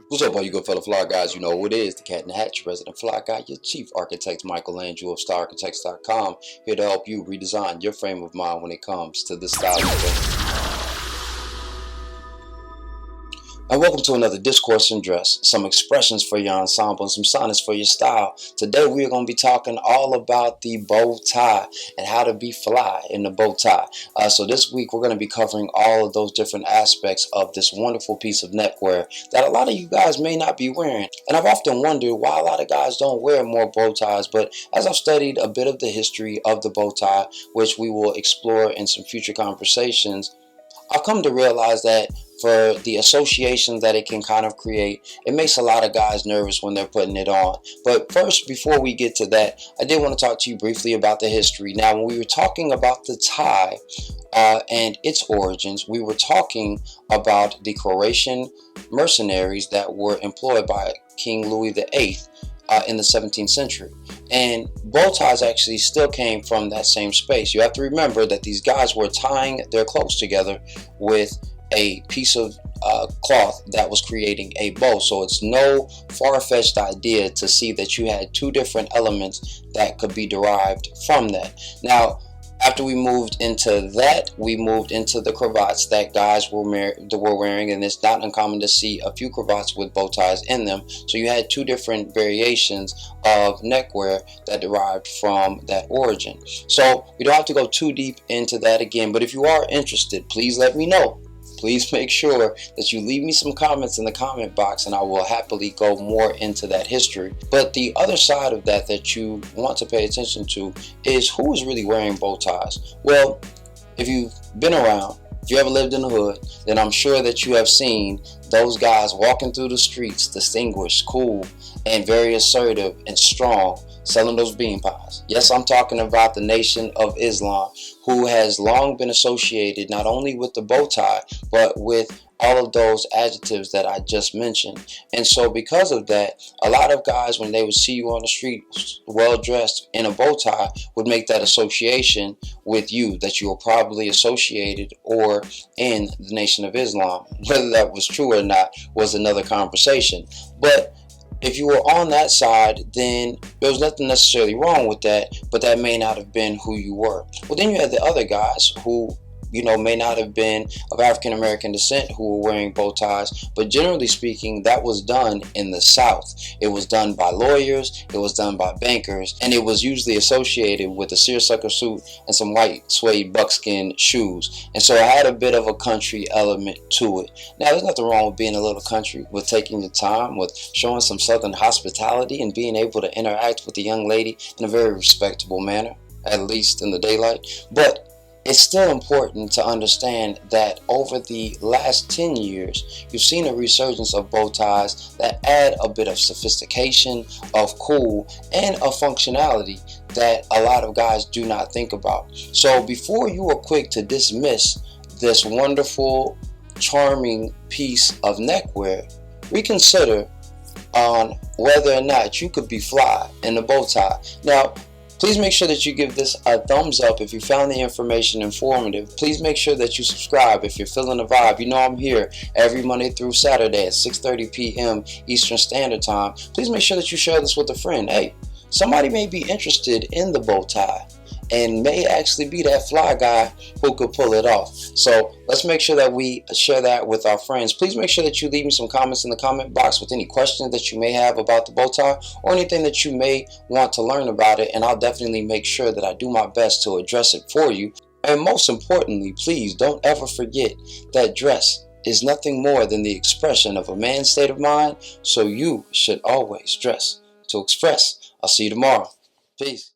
What's up, all you good fellow fly guys? You know who it is, the Cat in the Hat, your resident fly guy, your chief architect, Michael Andrew of StarArchitects.com, here to help you redesign your frame of mind when it comes to the style of living. And welcome to another Discourse in Dress, some expressions for your ensemble and some sonnets for your style. Today we are going to be talking all about the bow tie and how to be fly in the bow tie. So this week we're going to be covering all of those different aspects of this wonderful piece of neckwear that a lot of you guys may not be wearing. And I've often wondered why a lot of guys don't wear more bow ties, but as I've studied a bit of the history of the bow tie, which we will explore in some future conversations, I've come to realize that for the associations that it can kind of create, it makes a lot of guys nervous when they're putting it on. But first, before we get to that, I did want to talk to you briefly about the history. Now, when we were talking about the tie and its origins, we were talking about the Croatian mercenaries that were employed by King Louis VIII in the 17th century. And bow ties actually still came from that same space. You have to remember that these guys were tying their clothes together with a piece of cloth that was creating a bow. So it's no far-fetched idea to see that you had two different elements that could be derived from that. Now, after we moved into that, we moved into the cravats that guys were wearing, and it's not uncommon to see a few cravats with bow ties in them. So you had two different variations of neckwear that derived from that origin. So we don't have to go too deep into that again, but if you are interested, please let me know. Please make sure that you leave me some comments in the comment box and I will happily go more into that history. But the other side of that you want to pay attention to is who is really wearing bow ties. Well, if you've been around, if you ever lived in the hood, then I'm sure that you have seen those guys walking through the streets, distinguished, cool, and very assertive and strong, selling those bean pies. Yes, I'm talking about the Nation of Islam, who has long been associated not only with the bow tie, but with all of those adjectives that I just mentioned. And so because of that, a lot of guys, when they would see you on the street well dressed in a bow tie, would make that association with you, that you were probably associated or in the Nation of Islam. Whether that was true or not was another conversation. But if you were on that side, then there was nothing necessarily wrong with that, but that may not have been who you were. Well, then you had the other guys who, may not have been of African American descent who were wearing bow ties, but generally speaking, that was done in the South. It was done by lawyers, it was done by bankers, and it was usually associated with a seersucker suit and some white suede buckskin shoes. And so it had a bit of a country element to it. Now, there's nothing wrong with being a little country, with taking your time, with showing some Southern hospitality and being able to interact with the young lady in a very respectable manner, at least in the daylight. But it's still important to understand that over the last 10 years, you've seen a resurgence of bow ties that add a bit of sophistication, of cool, and of functionality that a lot of guys do not think about. So before you are quick to dismiss this wonderful, charming piece of neckwear, reconsider on whether or not you could be fly in a bow tie. Now, please make sure that you give this a thumbs up if you found the information informative. Please make sure that you subscribe if you're feeling the vibe. You know I'm here every Monday through Saturday at 6:30 p.m. Eastern Standard Time. Please make sure that you share this with a friend. Hey, somebody may be interested in the bow tie and may actually be that fly guy who could pull it off. So let's make sure that we share that with our friends. Please make sure that you leave me some comments in the comment box with any questions that you may have about the bow tie or anything that you may want to learn about it, and I'll definitely make sure that I do my best to address it for you. And most importantly, please don't ever forget that dress is nothing more than the expression of a man's state of mind, so you should always dress to express. I'll see you tomorrow. Peace.